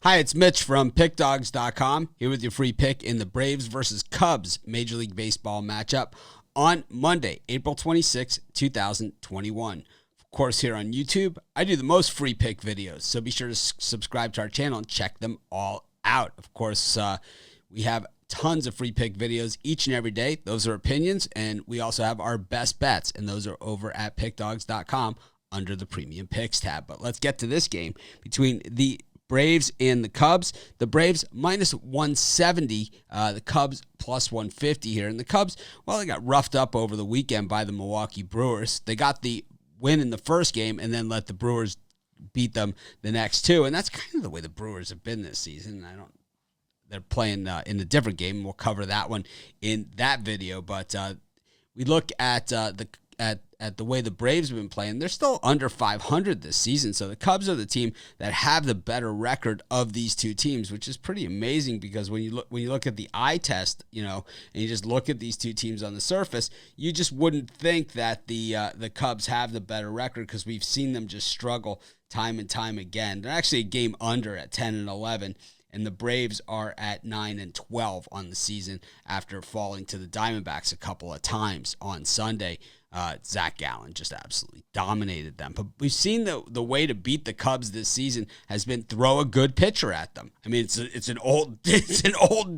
Hi, it's Mitch from PickDawgz.com, here with your free pick in the Braves versus Cubs Major League Baseball matchup on Monday, April 26, 2021. Of course, here on YouTube, I do the most free pick videos, so be sure to subscribe to our channel and check them all out. Of course, we have tons of free pick videos each and every day. Those are opinions, and we also have our best bets, and those are over at PickDawgz.com under the Premium Picks tab. But let's get to this game between the Braves and the Cubs. The Braves minus 170, the Cubs plus 150 here. And the Cubs, well, they got roughed up over the weekend by the Milwaukee Brewers. They got the win in the first game and then let the Brewers beat them the next two. And that's kind of the way the Brewers have been this season. They're playing in a different game. We'll cover that one in that video. But we look at the way the Braves have been playing. They're still under 500 this season, so the Cubs are the team that have the better record of these two teams, which is pretty amazing because when you look at the eye test, and you just look at these two teams on the surface, you just wouldn't think that the Cubs have the better record because we've seen them just struggle time and time again. They're actually a game under at 10-11. And the Braves are at 9-12 on the season after falling to the Diamondbacks a couple of times on Sunday. Zach Gallen just absolutely dominated them. But we've seen the way to beat the Cubs this season has been throw a good pitcher at them. I mean, it's an old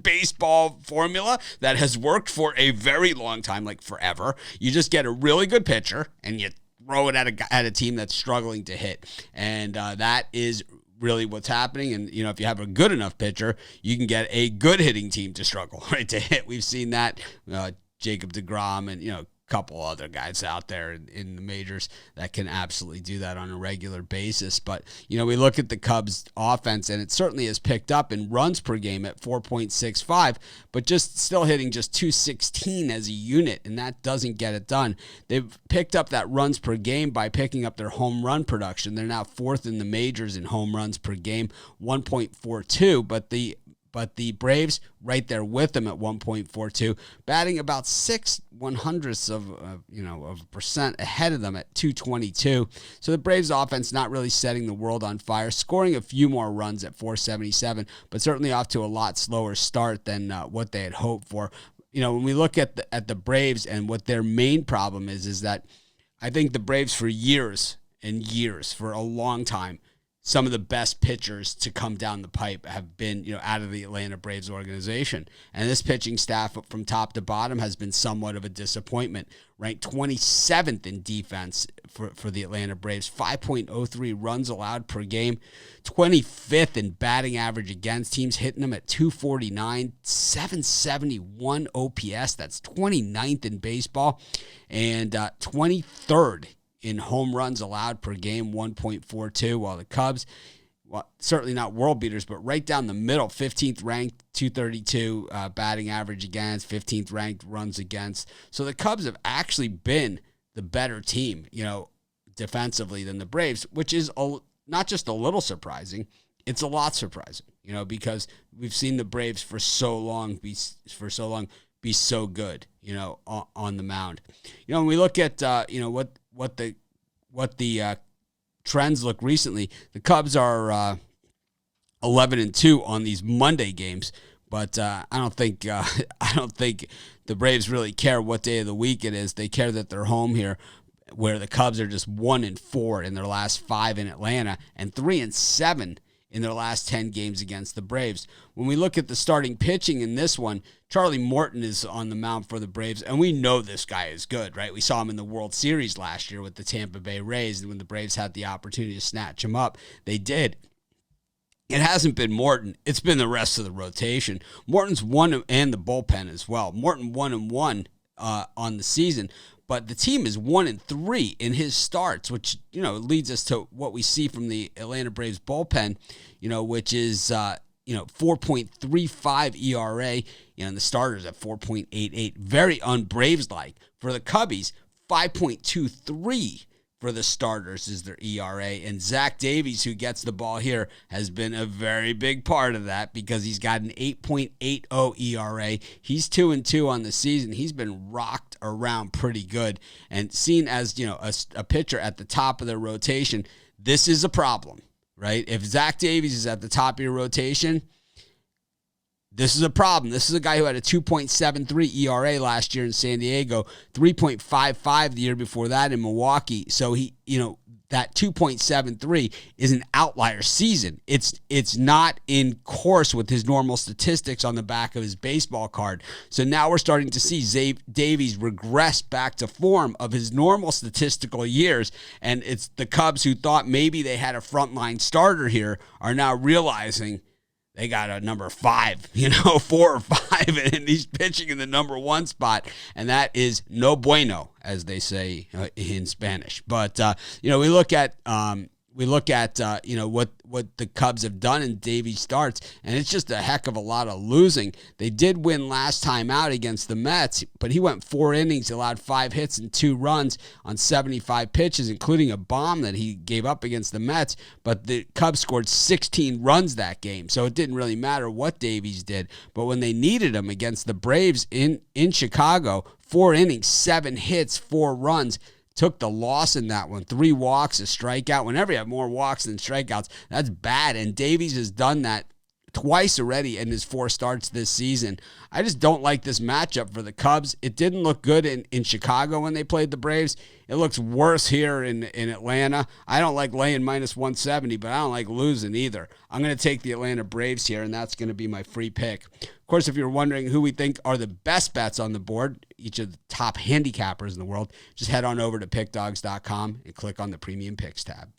baseball formula that has worked for a very long time, like forever. You just get a really good pitcher and you throw it at a team that's struggling to hit, and that is really what's happening. And if you have a good enough pitcher, you can get a good hitting team to struggle to hit. We've seen that Jacob deGrom and a couple other guys out there in the majors that can absolutely do that on a regular basis. But we look at the Cubs offense, and it certainly has picked up in runs per game at 4.65, but just still hitting just 216 as a unit, and that doesn't get it done. They've picked up that runs per game by picking up their home run production. They're now fourth in the majors in home runs per game, 1.42, but the Braves right there with them at 1.42, batting about 0.06 of a percent ahead of them at 222. So the Braves offense not really setting the world on fire, scoring a few more runs at 477, but certainly off to a lot slower start than what they had hoped for. When we look at the Braves and what their main problem is that I think the Braves for years and years, for a long time, some of the best pitchers to come down the pipe have been, out of the Atlanta Braves organization. And this pitching staff from top to bottom has been somewhat of a disappointment. Ranked 27th in defense for the Atlanta Braves, 5.03 runs allowed per game, 25th in batting average against, teams hitting them at 249, 771 OPS. That's 29th in baseball, and 23rd in home runs allowed per game, 1.42, while the Cubs, well, certainly not world beaters, but right down the middle, 15th ranked, 232 batting average against, 15th ranked runs against. So the Cubs have actually been the better team, defensively than the Braves, which is not just a little surprising, it's a lot surprising, because we've seen the Braves for so long be so good, on the mound. When we look at what the trends look recently, the Cubs are 11-2 on these Monday games, but I don't think the Braves really care what day of the week it is. They care that they're home here, where the Cubs are just 1-4 in their last 5 in Atlanta and 3-7 in their last 10 games against the Braves. When we look at the starting pitching in this one, Charlie Morton is on the mound for the Braves, and we know this guy is good, right? We saw him in the World Series last year with the Tampa Bay Rays, and when the Braves had the opportunity to snatch him up, they did. It hasn't been Morton. It's been the rest of the rotation. Morton's one, and the bullpen as well. Morton 1-1 on the season, but the team is 1-3 in his starts, which, leads us to what we see from the Atlanta Braves bullpen, which is, 4.35 ERA, and the starters at 4.88. Very un-Braves-like. For the Cubbies, 5.23 for the starters is their ERA. And Zach Davies, who gets the ball here, has been a very big part of that because he's got an 8.80 ERA. He's 2-2 on the season. He's been rocked around pretty good. And seen as, a pitcher at the top of their rotation, this is a problem. right? If Zach Davies is at the top of your rotation, this is a problem. This is a guy who had a 2.73 ERA last year in San Diego, 3.55 the year before that in Milwaukee. So that 2.73 is an outlier season. It's not in course with his normal statistics on the back of his baseball card. So now we're starting to see Davies regress back to form of his normal statistical years, and it's the Cubs who thought maybe they had a frontline starter here are now realizing they got a number 5, 4 or 5, and he's pitching in the number 1 spot, and that is no bueno, as they say in Spanish. But we look at what the Cubs have done in Davies starts, and it's just a heck of a lot of losing. They did win last time out against the Mets, but he went 4 innings, allowed 5 hits and 2 runs on 75 pitches, including a bomb that he gave up against the Mets. But the Cubs scored 16 runs that game, so it didn't really matter what Davies did. But when they needed him against the Braves in Chicago, 4 innings, 7 hits, 4 runs, took the loss in that one. 3 walks, a strikeout. Whenever you have more walks than strikeouts, that's bad. And Davies has done that twice already in his 4 starts this season. I just don't like this matchup for the Cubs. It didn't look good in Chicago when they played the Braves. It looks worse here in Atlanta. I don't like laying minus 170, but I don't like losing either. I'm going to take the Atlanta Braves here, and that's going to be my free pick. Of course, if you're wondering who we think are the best bets on the board, each of the top handicappers in the world, just head on over to pickdawgz.com and click on the Premium Picks tab.